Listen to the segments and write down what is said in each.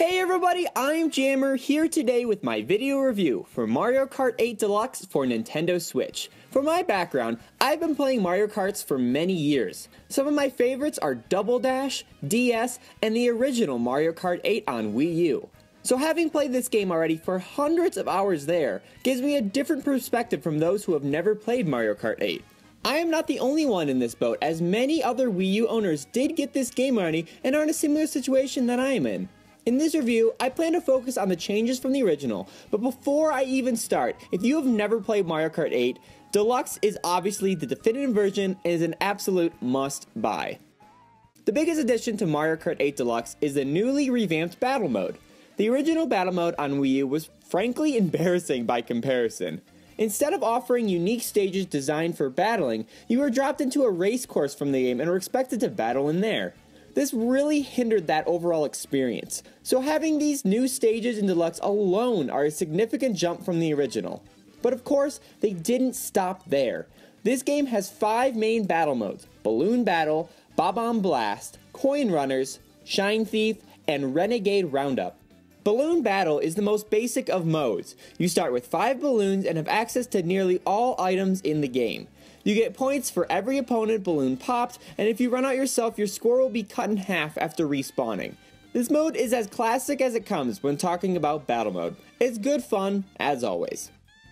Hey everybody, I'm Jammer here today with my video review for Mario Kart 8 Deluxe for Nintendo Switch. For my background, I've been playing Mario Karts for many years. Some of my favorites are Double Dash, DS, and the original Mario Kart 8 on Wii U. So having played this game already for hundreds of hours there gives me a different perspective from those who have never played Mario Kart 8. I am not the only one in this boat, as many other Wii U owners did get this game already and are in a similar situation that I am in. In this review, I plan to focus on the changes from the original, but before I even start, if you have never played Mario Kart 8, Deluxe is obviously the definitive version and is an absolute must-buy. The biggest addition to Mario Kart 8 Deluxe is the newly revamped battle mode. The original battle mode on Wii U was frankly embarrassing by comparison. Instead of offering unique stages designed for battling, you were dropped into a race course from the game and were expected to battle in there. This really hindered that overall experience, so having these new stages in Deluxe alone are a significant jump from the original. But of course, they didn't stop there. This game has 5 main battle modes: Balloon Battle, Bob-omb Blast, Coin Runners, Shine Thief, and Renegade Roundup. Balloon Battle is the most basic of modes. You start with 5 balloons and have access to nearly all items in the game. You get points for every opponent balloon popped, and if you run out yourself, your score will be cut in half after respawning. This mode is as classic as it comes when talking about battle mode. It's good fun, as always.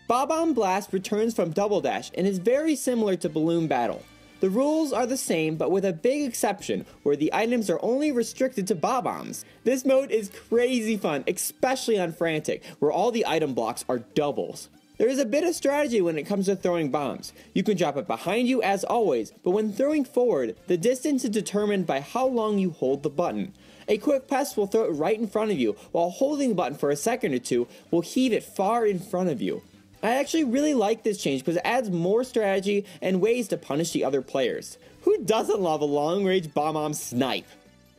Bob-omb Blast returns from Double Dash and is very similar to Balloon Battle. The rules are the same, but with a big exception, where the items are only restricted to bob-ombs. This mode is crazy fun, especially on Frantic, where all the item blocks are doubles. There is a bit of strategy when it comes to throwing bombs. You can drop it behind you as always, but when throwing forward, the distance is determined by how long you hold the button. A quick press will throw it right in front of you, while holding the button for a second or two will heave it far in front of you. I actually really like this change because it adds more strategy and ways to punish the other players. Who doesn't love a long-range bomb-omb snipe?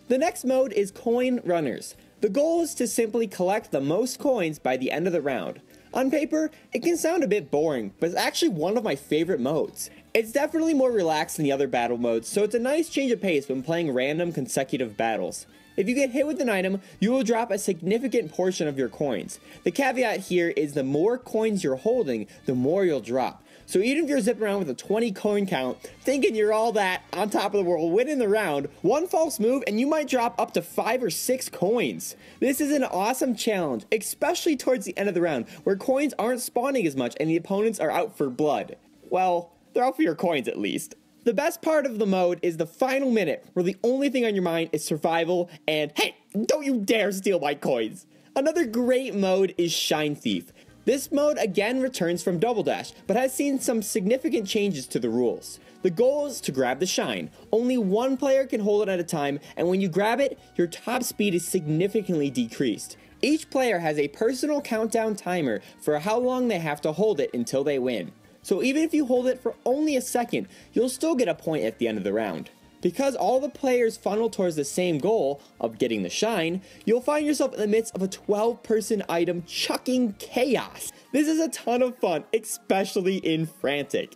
The next mode is Coin Runners. The goal is to simply collect the most coins by the end of the round. On paper, it can sound a bit boring, but it's actually one of my favorite modes. It's definitely more relaxed than the other battle modes, so it's a nice change of pace when playing random consecutive battles. If you get hit with an item, you will drop a significant portion of your coins. The caveat here is the more coins you're holding, the more you'll drop. So even if you're zipping around with a 20 coin count, thinking you're all that, on top of the world, winning the round, one false move and you might drop up to 5 or 6 coins. This is an awesome challenge, especially towards the end of the round, where coins aren't spawning as much and the opponents are out for blood. Well, they're out for your coins at least. The best part of the mode is the final minute, where the only thing on your mind is survival and, hey, don't you dare steal my coins. Another great mode is Shine Thief. This mode again returns from Double Dash, but has seen some significant changes to the rules. The goal is to grab the shine. Only one player can hold it at a time, and when you grab it, your top speed is significantly decreased. Each player has a personal countdown timer for how long they have to hold it until they win. So even if you hold it for only a second, you'll still get a point at the end of the round. Because all the players funnel towards the same goal of getting the shine, you'll find yourself in the midst of a 12-person item chucking chaos. This is a ton of fun, especially in Frantic.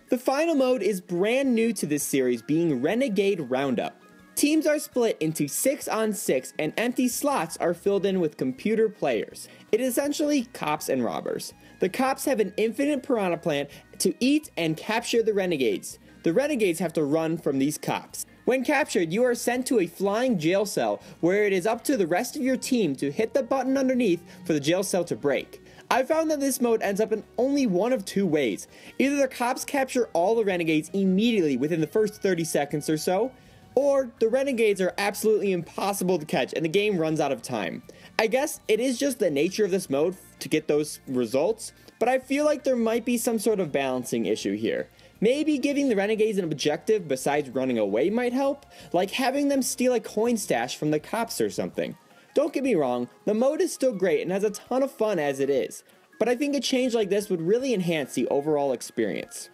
The final mode is brand new to this series, being Renegade Roundup. Teams are split into 6 on 6 and empty slots are filled in with computer players. It is essentially cops and robbers. The cops have an infinite piranha plant to eat and capture the renegades. The renegades have to run from these cops. When captured, you are sent to a flying jail cell where it is up to the rest of your team to hit the button underneath for the jail cell to break. I found that this mode ends up in only one of 2 ways. Either the cops capture all the renegades immediately within the first 30 seconds or so, or the renegades are absolutely impossible to catch and the game runs out of time. I guess it is just the nature of this mode to get those results, but I feel like there might be some sort of balancing issue here. Maybe giving the renegades an objective besides running away might help, like having them steal a coin stash from the cops or something. Don't get me wrong, the mode is still great and has a ton of fun as it is, but I think a change like this would really enhance the overall experience.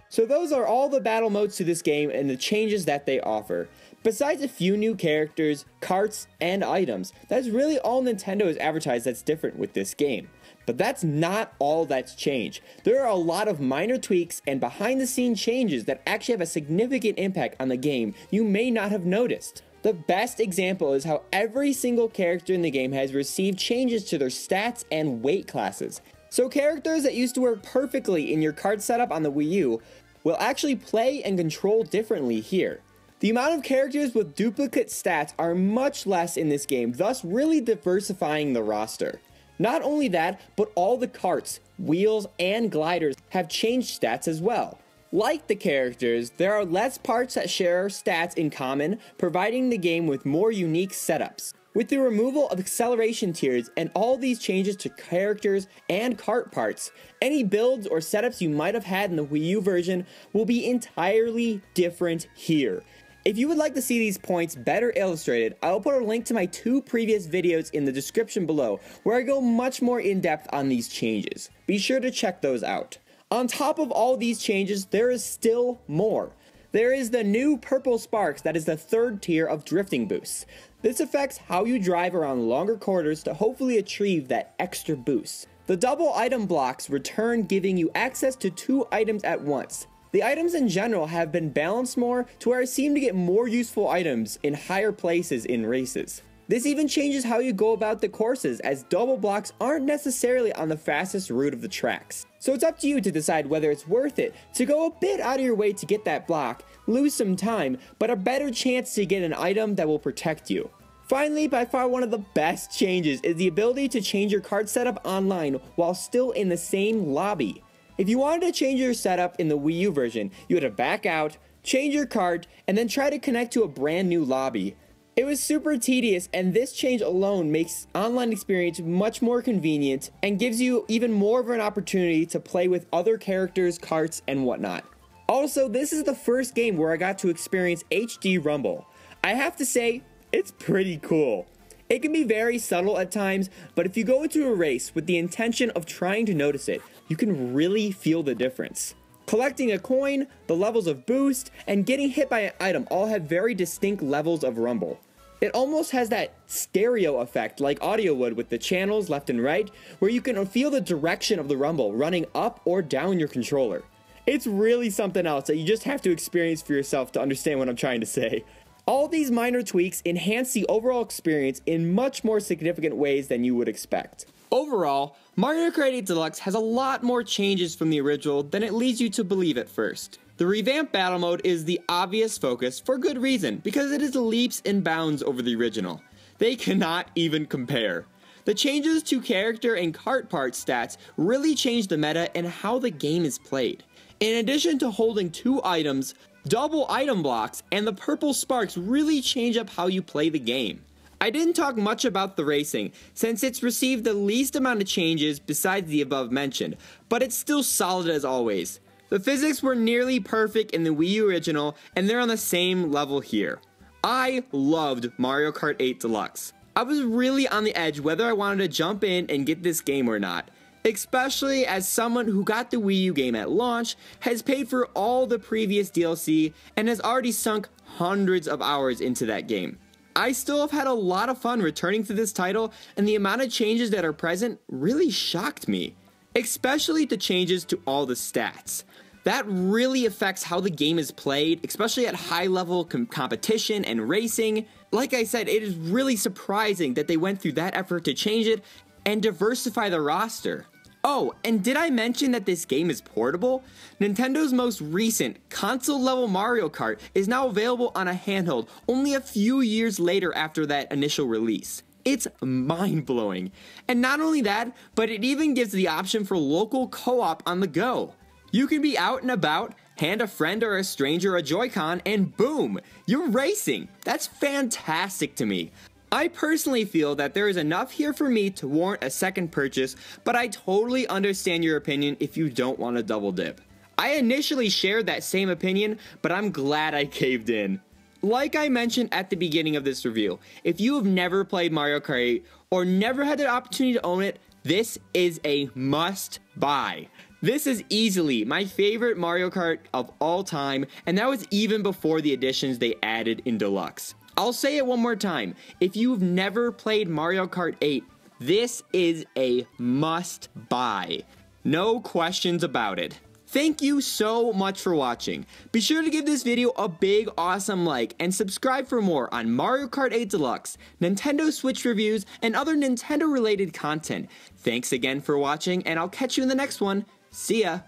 So those are all the battle modes to this game and the changes that they offer. Besides a few new characters, carts, and items, that's really all Nintendo has advertised that's different with this game. But that's not all that's changed. There are a lot of minor tweaks and behind the scenes changes that actually have a significant impact on the game you may not have noticed. The best example is how every single character in the game has received changes to their stats and weight classes. So characters that used to work perfectly in your Kart setup on the Wii U will actually play and control differently here. The amount of characters with duplicate stats are much less in this game, thus really diversifying the roster. Not only that, but all the karts, wheels, and gliders have changed stats as well. Like the characters, there are less parts that share stats in common, providing the game with more unique setups. With the removal of acceleration tiers and all these changes to characters and kart parts, any builds or setups you might have had in the Wii U version will be entirely different here. If you would like to see these points better illustrated, I will put a link to my 2 previous videos in the description below, where I go much more in depth on these changes. Be sure to check those out. On top of all these changes, there is still more. There is the new purple sparks that is the 3rd tier of drifting boosts. This affects how you drive around longer corridors to hopefully achieve that extra boost. The double item blocks return, giving you access to 2 items at once. The items in general have been balanced more to where I seem to get more useful items in higher places in races. This even changes how you go about the courses, as double blocks aren't necessarily on the fastest route of the tracks. So it's up to you to decide whether it's worth it to go a bit out of your way to get that block, lose some time, but a better chance to get an item that will protect you. Finally, by far one of the best changes is the ability to change your kart setup online while still in the same lobby. If you wanted to change your setup in the Wii U version, you had to back out, change your kart, and then try to connect to a brand new lobby. It was super tedious, and this change alone makes online experience much more convenient and gives you even more of an opportunity to play with other characters, karts, and whatnot. Also, this is the first game where I got to experience HD Rumble. I have to say, it's pretty cool. It can be very subtle at times, but if you go into a race with the intention of trying to notice it, you can really feel the difference. Collecting a coin, the levels of boost, and getting hit by an item all have very distinct levels of rumble. It almost has that stereo effect like audio would with the channels left and right, where you can feel the direction of the rumble running up or down your controller. It's really something else that you just have to experience for yourself to understand what I'm trying to say. All these minor tweaks enhance the overall experience in much more significant ways than you would expect. Overall, Mario Kart 8 Deluxe has a lot more changes from the original than it leads you to believe at first. The revamped battle mode is the obvious focus for good reason, because it is leaps and bounds over the original. They cannot even compare. The changes to character and kart part stats really change the meta and how the game is played. In addition to holding 2 items, double item blocks and the purple sparks really change up how you play the game. I didn't talk much about the racing, since it's received the least amount of changes besides the above mentioned, but it's still solid as always. The physics were nearly perfect in the Wii U original, and they're on the same level here. I loved Mario Kart 8 Deluxe. I was really on the edge whether I wanted to jump in and get this game or not, especially as someone who got the Wii U game at launch, has paid for all the previous DLC, and has already sunk hundreds of hours into that game. I still have had a lot of fun returning to this title, and the amount of changes that are present really shocked me. Especially the changes to all the stats. That really affects how the game is played, especially at high level competition and racing. Like I said, it is really surprising that they went through that effort to change it and diversify the roster. Oh, and did I mention that this game is portable? Nintendo's most recent console-level Mario Kart is now available on a handheld only a few years later after that initial release. It's mind-blowing. And not only that, but it even gives the option for local co-op on the go. You can be out and about, hand a friend or a stranger a Joy-Con, and boom, you're racing. That's fantastic to me. I personally feel that there is enough here for me to warrant a second purchase, but I totally understand your opinion if you don't want to double dip. I initially shared that same opinion, but I'm glad I caved in. Like I mentioned at the beginning of this review, if you have never played Mario Kart 8 or never had the opportunity to own it, this is a must buy. This is easily my favorite Mario Kart of all time, and that was even before the additions they added in Deluxe. I'll say it one more time, if you've never played Mario Kart 8, this is a must buy. No questions about it. Thank you so much for watching. Be sure to give this video a big awesome like and subscribe for more on Mario Kart 8 Deluxe, Nintendo Switch reviews, and other Nintendo related content. Thanks again for watching, and I'll catch you in the next one. See ya!